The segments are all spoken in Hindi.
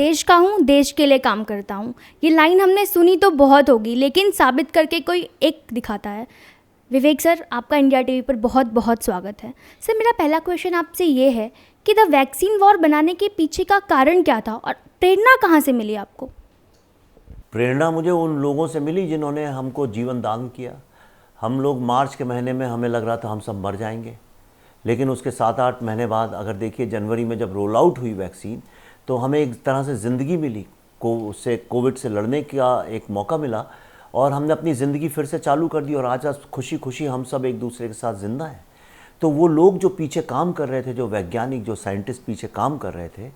देश का हूँ, देश के लिए काम करता हूँ। ये लाइन हमने सुनी तो बहुत होगी, लेकिन साबित करके कोई एक दिखाता है। विवेक सर, आपका इंडिया टीवी पर बहुत बहुत स्वागत है। सर, मेरा पहला क्वेश्चन आपसे ये है कि द वैक्सीन वॉर बनाने के पीछे का कारण क्या था और प्रेरणा कहाँ से मिली आपको? प्रेरणा मुझे उन लोगों से मिली जिन्होंने हमको जीवन दान किया। हम लोग मार्च के महीने में हमें लग रहा था हम सब मर जाएंगे, लेकिन उसके 7-8 महीने बाद अगर देखिए जनवरी में जब रोल आउट हुई वैक्सीन, तो हमें एक तरह से ज़िंदगी मिली, उससे कोविड से लड़ने का एक मौका मिला और हमने अपनी ज़िंदगी फिर से चालू कर दी और आज खुशी खुशी हम सब एक दूसरे के साथ ज़िंदा हैं। तो वो लोग जो पीछे काम कर रहे थे, जो वैज्ञानिक, जो साइंटिस्ट पीछे काम कर रहे थे,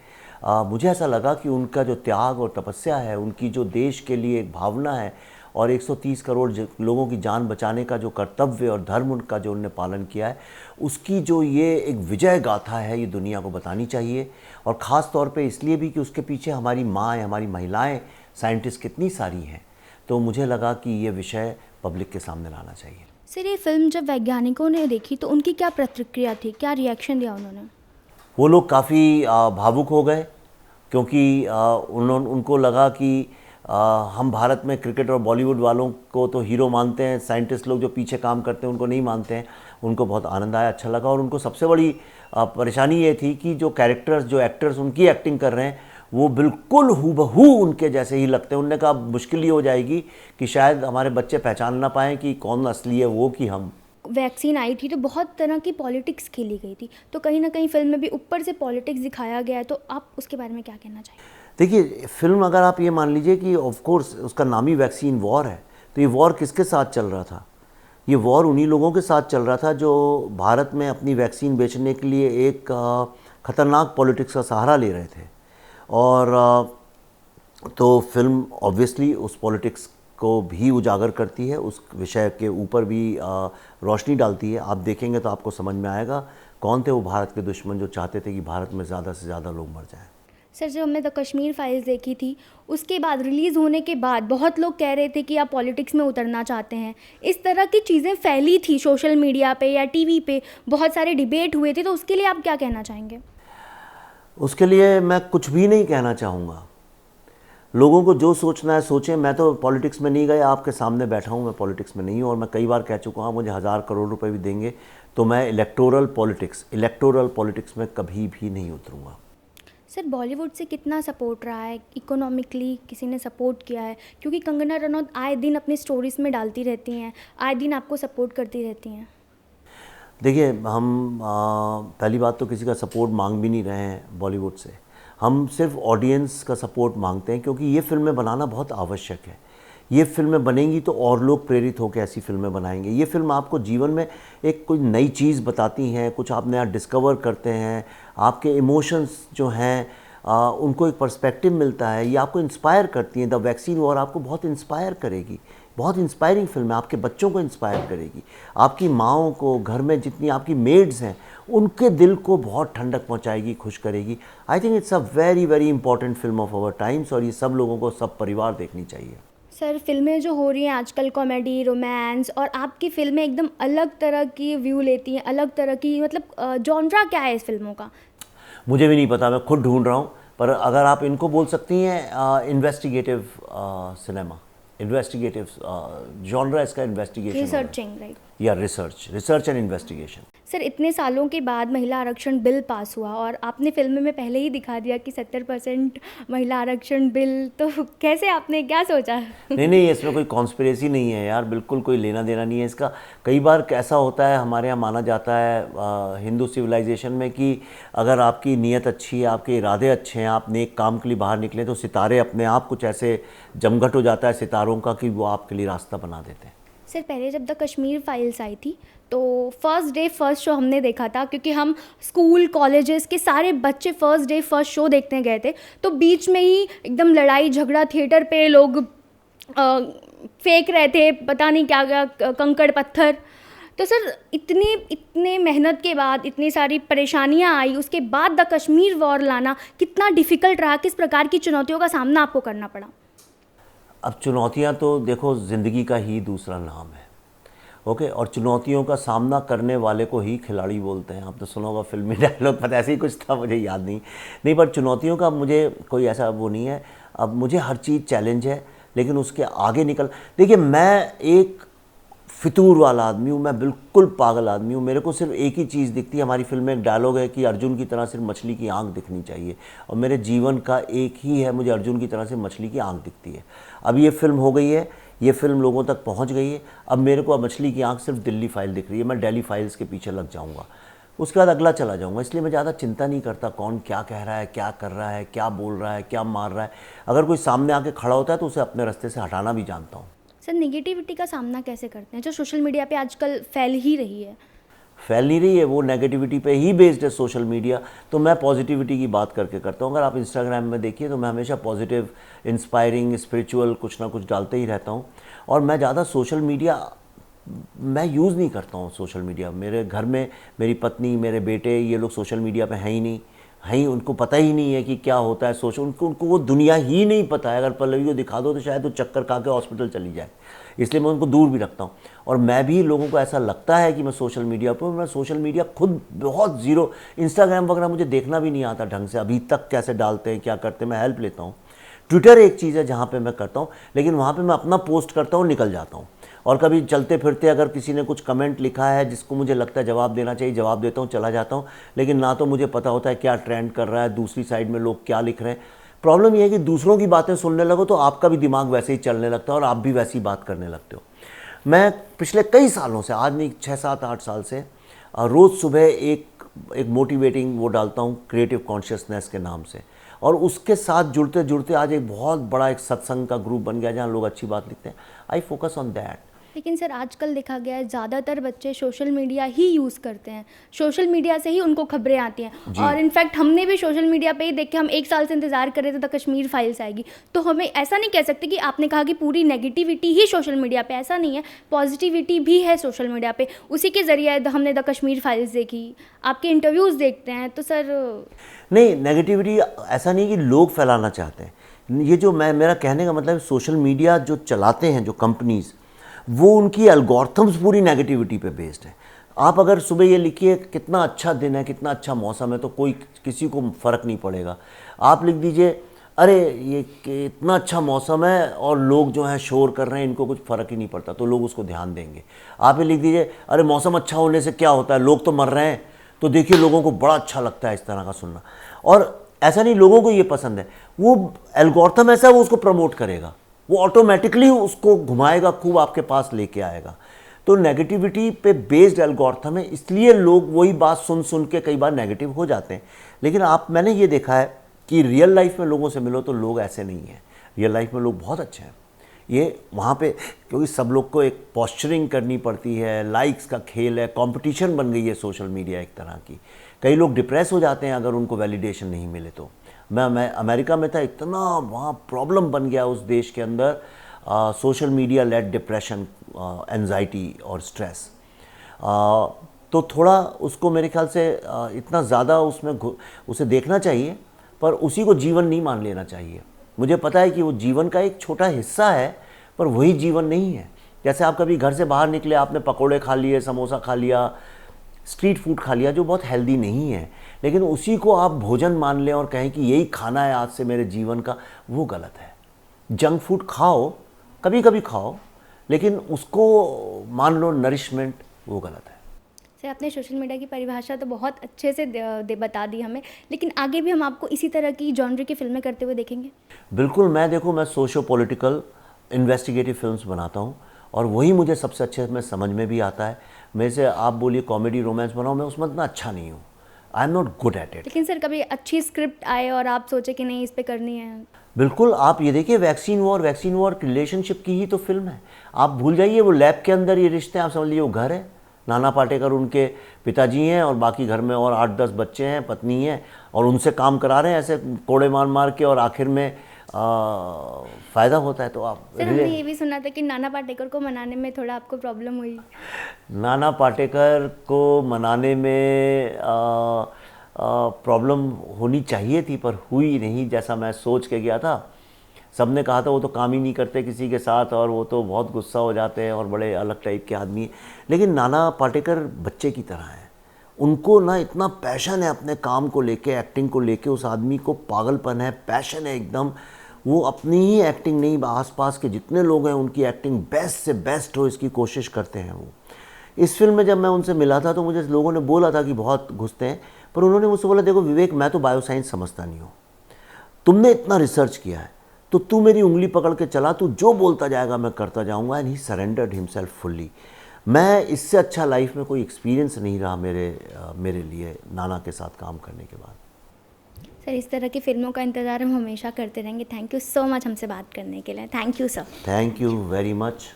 मुझे ऐसा लगा कि उनका जो त्याग और तपस्या है, उनकी जो देश के लिए एक भावना है और 130 करोड़ लोगों की जान बचाने का जो कर्तव्य और धर्म उनका जो उन्होंने पालन किया है, उसकी जो ये एक विजय गाथा है, ये दुनिया को बतानी चाहिए। और ख़ास तौर पे इसलिए भी कि उसके पीछे हमारी माँ, हमारी महिलाएं, साइंटिस्ट कितनी सारी हैं। तो मुझे लगा कि ये विषय पब्लिक के सामने लाना चाहिए। सर, ये फिल्म जब वैज्ञानिकों ने देखी तो उनकी क्या प्रतिक्रिया थी, क्या रिएक्शन दिया उन्होंने? वो लोग काफ़ी भावुक हो गए, क्योंकि उनको लगा कि हम भारत में क्रिकेट और बॉलीवुड वालों को तो हीरो मानते हैं, साइंटिस्ट लोग जो पीछे काम करते हैं उनको नहीं मानते हैं। उनको बहुत आनंद आया, अच्छा लगा। और उनको सबसे बड़ी परेशानी ये थी कि जो कैरेक्टर्स, जो एक्टर्स उनकी एक्टिंग कर रहे हैं, वो बिल्कुल हूबहू उनके जैसे ही लगते हैं। उन्होंने कहा मुश्किल ही हो जाएगी कि शायद हमारे बच्चे पहचान ना पाएँ कि कौन असली है, वो कि हम। वैक्सीन आई थी तो बहुत तरह की पॉलिटिक्स खेली गई थी, तो कहीं ना कहीं फिल्म में भी ऊपर से पॉलिटिक्स दिखाया गया है, तो आप उसके बारे में क्या कहना चाहिए? देखिए, फिल्म अगर आप ये मान लीजिए कि ऑफ कोर्स उसका नाम ही वैक्सीन वॉर है, तो ये वॉर किसके साथ चल रहा था? ये वॉर उन्हीं लोगों के साथ चल रहा था जो भारत में अपनी वैक्सीन बेचने के लिए एक ख़तरनाक पॉलिटिक्स का सहारा ले रहे थे। और तो फिल्म ऑब्वियसली उस पॉलिटिक्स को भी उजागर करती है, उस विषय के ऊपर भी रोशनी डालती है। आप देखेंगे तो आपको समझ में आएगा कौन थे वो भारत के दुश्मन जो चाहते थे कि भारत में ज़्यादा से ज़्यादा लोग मर जाएं। सर, जब हमने द कश्मीर फाइल्स देखी थी, उसके बाद रिलीज़ होने के बाद बहुत लोग कह रहे थे कि आप पॉलिटिक्स में उतरना चाहते हैं। इस तरह की चीज़ें फैली थी सोशल मीडिया पे या टीवी पे, बहुत सारे डिबेट हुए थे, तो उसके लिए आप क्या कहना चाहेंगे? उसके लिए मैं कुछ भी नहीं कहना चाहूँगा। लोगों को जो सोचना है सोचें। मैं तो पॉलिटिक्स में नहीं गया, आपके सामने बैठा हूँ, मैं पॉलिटिक्स में नहीं हूँ। और मैं कई बार कह चुका हूँ, मुझे 1000 करोड़ रुपए भी देंगे तो मैं इलेक्टोरल पॉलिटिक्स में कभी भी नहीं उतरूँगा। सर, बॉलीवुड से कितना सपोर्ट रहा है? इकोनॉमिकली किसी ने सपोर्ट किया है? क्योंकि कंगना रनौत आए दिन अपनी स्टोरीज़ में डालती रहती हैं, आए दिन आपको सपोर्ट करती रहती हैं। देखिए, हम पहली बात तो किसी का सपोर्ट मांग भी नहीं रहे हैं बॉलीवुड से। हम सिर्फ ऑडियंस का सपोर्ट मांगते हैं, क्योंकि ये फिल्में बनाना बहुत आवश्यक है। ये फिल्में बनेंगी तो और लोग प्रेरित होकर ऐसी फिल्में बनाएंगे। ये फिल्म आपको जीवन में एक कोई नई चीज़ बताती हैं, कुछ आप नया डिस्कवर करते हैं, आपके इमोशंस जो हैं उनको एक पर्सपेक्टिव मिलता है, ये आपको इंस्पायर करती हैं। द वैक्सीन वॉर आपको बहुत इंस्पायर करेगी, बहुत इंस्पायरिंग फिल्म है, आपके बच्चों को इंस्पायर करेगी, आपकी माँओं को, घर में जितनी आपकी मेड्स हैं उनके दिल को बहुत ठंडक पहुंचाएगी, खुश करेगी। I think it's a very very important film of our times और ये सब लोगों को, सब परिवार देखनी चाहिए। सर, फिल्में जो हो रही हैं आजकल, कॉमेडी, रोमांस, और आपकी फिल्में एकदम अलग तरह की व्यू लेती हैं, अलग तरह की, मतलब जॉनरा क्या है इस फिल्मों का? मुझे भी नहीं पता, मैं खुद ढूंढ रहा हूँ। पर अगर आप इनको बोल सकती हैं इन्वेस्टिगेटिव सिनेमा, इन्वेस्टिगेटिव जॉनरा इसका इन्वेस्टिगेशन, रिसर्चिंग, राइट? या रिसर्च एंड इन्वेस्टिगेशन। सर, इतने सालों के बाद महिला आरक्षण बिल पास हुआ और आपने फिल्म में पहले ही दिखा दिया कि 70% महिला आरक्षण बिल, तो कैसे, आपने क्या सोचा? नहीं, इसमें कोई कॉन्स्पिरेसी नहीं है यार, बिल्कुल कोई लेना देना नहीं है इसका। कई बार ऐसा होता है, हमारे यहाँ माना जाता है हिंदू सिविलाइजेशन में कि अगर आपकी नीयत अच्छी है, आपके इरादे अच्छे हैं, आप नेक काम के लिए बाहर निकले तो सितारे अपने आप कुछ ऐसे जमघट हो जाता है सितारों का कि वो आपके लिए रास्ता बना देते हैं। सर, पहले जब द कश्मीर फाइल्स आई थी तो फर्स्ट डे फर्स्ट शो हमने देखा था, क्योंकि हम स्कूल कॉलेजेस के सारे बच्चे फर्स्ट डे फर्स्ट शो देखने गए थे, तो बीच में ही एकदम लड़ाई झगड़ा, थिएटर पे लोग फेंक रहे थे पता नहीं क्या क्या, कंकड़ पत्थर। तो सर, इतने मेहनत के बाद, इतनी सारी परेशानियां आई, उसके बाद द कश्मीर वॉर लाना कितना डिफ़िकल्ट रहा? किस प्रकार की चुनौतियों का सामना आपको करना पड़ा? अब चुनौतियां तो देखो, ज़िंदगी का ही दूसरा नाम है ओके। और चुनौतियों का सामना करने वाले को ही खिलाड़ी बोलते हैं। आप तो सुना होगा फिल्मी डायलॉग, पता ऐसे ही कुछ था, मुझे याद नहीं पर चुनौतियों का मुझे कोई ऐसा वो नहीं है। अब मुझे हर चीज़ चैलेंज है, लेकिन उसके आगे निकल, देखिए मैं एक फितूर वाला आदमी हूँ, मैं बिल्कुल पागल आदमी हूँ। मेरे को सिर्फ एक ही चीज़ दिखती है, हमारी फिल्म में एक डायलॉग है कि अर्जुन की तरह सिर्फ मछली की आंख दिखनी चाहिए, और मेरे जीवन का एक ही है, मुझे अर्जुन की तरह से मछली की आंख दिखती है। अब ये फिल्म हो गई है, ये फिल्म लोगों तक पहुँच गई है, अब मेरे को अब मछली की आंख सिर्फ दिल्ली फाइल दिख रही है, मैं दिल्ली फाइल्स के पीछे लग जाऊँगा, उसके बाद अगला चला जाऊँगा। इसलिए मैं ज़्यादा चिंता नहीं करता कौन क्या कह रहा है, क्या कर रहा है, क्या बोल रहा है, क्या मार रहा है। अगर कोई सामने आके खड़ा होता है तो उसे अपने रास्ते से हटाना भी जानता हूँ। सर नेगेटिविटी का सामना कैसे करते हैं जो सोशल मीडिया पे आजकल फैल ही रही है? फैल नहीं रही है, वो नेगेटिविटी पे ही बेस्ड है सोशल मीडिया। तो मैं पॉजिटिविटी की बात करके करता हूँ। अगर आप इंस्टाग्राम में देखिए तो मैं हमेशा पॉजिटिव, इंस्पायरिंग, स्पिरिचुअल कुछ ना कुछ डालते ही रहता हूँ। और मैं ज़्यादा सोशल मीडिया मैं यूज़ नहीं करता हूँ। सोशल मीडिया मेरे घर में मेरी पत्नी, मेरे बेटे, ये लोग सोशल मीडिया पे हैं ही नहीं, हैं ही, उनको पता ही नहीं है कि क्या होता है सोशल, उनको वो दुनिया ही नहीं पता है। अगर पल्लवी को दिखा दो तो शायद वो चक्कर खा के हॉस्पिटल चली जाए, इसलिए मैं उनको दूर भी रखता हूँ। और मैं भी, लोगों को ऐसा लगता है कि मैं सोशल मीडिया पर, मैं सोशल मीडिया खुद बहुत ज़ीरो, इंस्टाग्राम वगैरह मुझे देखना भी नहीं आता ढंग से अभी तक, कैसे डालते हैं, क्या करते हैं, मैं हेल्प लेता हूँ। ट्विटर एक चीज़ है जहाँ पे मैं करता हूँ, लेकिन वहाँ पे मैं अपना पोस्ट करता हूँ, निकल जाता हूँ। और कभी चलते फिरते अगर किसी ने कुछ कमेंट लिखा है जिसको मुझे लगता है जवाब देना चाहिए, जवाब देता हूँ, चला जाता हूँ। लेकिन ना तो मुझे पता होता है क्या ट्रेंड कर रहा है, दूसरी साइड में लोग क्या लिख रहे हैं। प्रॉब्लम ये है कि दूसरों की बातें सुनने लगो तो आपका भी दिमाग वैसे ही चलने लगता है और आप भी वैसी बात करने लगते हो। मैं पिछले कई सालों से, आज नहीं 6, 7, 8 साल से, रोज़ सुबह एक मोटिवेटिंग वो डालता हूँ क्रिएटिव कॉन्शियसनेस के नाम से। और उसके साथ जुड़ते जुड़ते आज एक बहुत बड़ा एक सत्संग का ग्रुप बन गया जहाँ लोग अच्छी बात लिखते हैं। I focus on that. लेकिन सर आजकल देखा गया है ज़्यादातर बच्चे सोशल मीडिया ही यूज़ करते हैं, सोशल मीडिया से ही उनको खबरें आती हैं। और इनफैक्ट हमने भी सोशल मीडिया पे ही देख के, हम 1 साल से इंतज़ार कर रहे थे द कश्मीर फाइल्स आएगी, तो हमें ऐसा नहीं कह सकते कि आपने कहा कि पूरी नेगेटिविटी ही सोशल मीडिया पे, ऐसा नहीं है, पॉजिटिविटी भी है सोशल मीडिया पे। उसी के ज़रिए हमने द कश्मीर फाइल्स देखी, आपके इंटरव्यूज़ देखते हैं, तो सर नहीं, नेगेटिविटी ऐसा नहीं कि लोग फैलाना चाहते हैं। ये जो मेरा कहने का मतलब, सोशल मीडिया जो चलाते हैं जो कंपनीज़, वो उनकी एल्गोरिथम्स पूरी नेगेटिविटी पे बेस्ड है। आप अगर सुबह ये लिखिए कितना अच्छा दिन है, कितना अच्छा मौसम है, तो कोई किसी को फ़र्क नहीं पड़ेगा। आप लिख दीजिए अरे ये इतना अच्छा मौसम है और लोग जो हैं शोर कर रहे हैं, इनको कुछ फ़र्क ही नहीं पड़ता, तो लोग उसको ध्यान देंगे। आप ये लिख दीजिए अरे मौसम अच्छा होने से क्या होता है, लोग तो मर रहे हैं, तो देखिए लोगों को बड़ा अच्छा लगता है इस तरह का सुनना। और ऐसा नहीं, लोगों को ये पसंद है, वो एल्गोरिथम ऐसा है, वो उसको प्रमोट करेगा, वो ऑटोमेटिकली उसको घुमाएगा, खूब आपके पास लेके आएगा। तो नेगेटिविटी पे बेस्ड एल्गोरिथम है, इसलिए लोग वही बात सुन सुन के कई बार नेगेटिव हो जाते हैं। लेकिन मैंने ये देखा है कि रियल लाइफ में लोगों से मिलो तो लोग ऐसे नहीं हैं। रियल लाइफ में लोग बहुत अच्छे हैं। ये वहाँ पे, क्योंकि सब लोग को एक पोस्चरिंग करनी पड़ती है, लाइक्स का खेल है, कंपटीशन बन गई है सोशल मीडिया एक तरह की। कई लोग डिप्रेस हो जाते हैं अगर उनको वैलिडेशन नहीं मिले तो। मैं अमेरिका में था, इतना वहाँ प्रॉब्लम बन गया उस देश के अंदर, social media led depression, anxiety और स्ट्रेस। तो थोड़ा उसको मेरे ख्याल से इतना ज़्यादा उसमें उसे देखना चाहिए, पर उसी को जीवन नहीं मान लेना चाहिए। मुझे पता है कि वो जीवन का एक छोटा हिस्सा है, पर वही जीवन नहीं है। जैसे आप कभी घर से बाहर निकले, आपने पकोड़े खा लिए, समोसा खा लिया, स्ट्रीट फूड खा लिया जो बहुत हेल्दी नहीं है, लेकिन उसी को आप भोजन मान लें और कहें कि यही खाना है आज से मेरे जीवन का, वो गलत है। जंक फूड खाओ, कभी कभी खाओ, लेकिन उसको मान लो नरिशमेंट, वो गलत है। सर आपने सोशल मीडिया की परिभाषा तो बहुत अच्छे से बता दी हमें, लेकिन आगे भी हम आपको इसी तरह की जॉनर की फिल्में करते हुए देखेंगे? बिल्कुल। मैं सोशो पॉलिटिकल इन्वेस्टिगेटिव फिल्म्स बनाता हूँ, और वही मुझे सबसे अच्छे में समझ में भी आता है। मेरे से आप बोलिए कॉमेडी रोमांस बनाओ, मैं उसमें इतना अच्छा नहीं हूँ, I am not good at it. लेकिन सर कभी अच्छी स्क्रिप्ट आए और आप सोचे कि नहीं इस पे करनी है? बिल्कुल। आप ये देखिए वैक्सीन वॉर रिलेशनशिप की ही तो फिल्म है। आप भूल जाइए वो लैब के अंदर ये रिश्ते, आप समझ लीजिए वो घर है, नाना पाटेकर उनके पिताजी हैं और बाकी घर में और 8-10 बच्चे हैं, पत्नी हैं, और उनसे काम करा रहे हैं ऐसे कोड़े मार मार के, और आखिर में फ़ायदा होता है। तो आप सर हमने ये भी सुना था कि नाना पाटेकर को मनाने में थोड़ा आपको प्रॉब्लम हुई। नाना पाटेकर को मनाने में प्रॉब्लम होनी चाहिए थी, पर हुई नहीं जैसा मैं सोच के गया था। सबने कहा था वो तो काम ही नहीं करते किसी के साथ और वो तो बहुत गुस्सा हो जाते हैं और बड़े अलग टाइप के आदमी हैं। लेकिन नाना पाटेकर बच्चे की तरह हैं, उनको ना इतना पैशन है अपने काम को लेके, एक्टिंग को लेके, उस आदमी को पागलपन है, पैशन है एकदम। वो अपनी ही एक्टिंग नहीं, आसपास के जितने लोग हैं उनकी एक्टिंग बेस्ट से बेस्ट हो इसकी कोशिश करते हैं वो। इस फिल्म में जब मैं उनसे मिला था तो मुझे लोगों ने बोला था कि बहुत घुसते हैं, पर उन्होंने मुझसे बोला देखो विवेक, मैं तो बायोसाइंस समझता नहीं हूँ, तुमने इतना रिसर्च किया है तो तू मेरी उंगली पकड़ के चला, तू जो बोलता जाएगा मैं करता जाऊँगा। And he surrendered himself fully. मैं इससे अच्छा लाइफ में कोई एक्सपीरियंस नहीं रहा मेरे लिए नाना के साथ काम करने के बाद। सर, इस तरह की फ़िल्मों का इंतज़ार हम हमेशा करते रहेंगे। थैंक यू सो मच हमसे बात करने के लिए। Thank you sir. Thank you very much.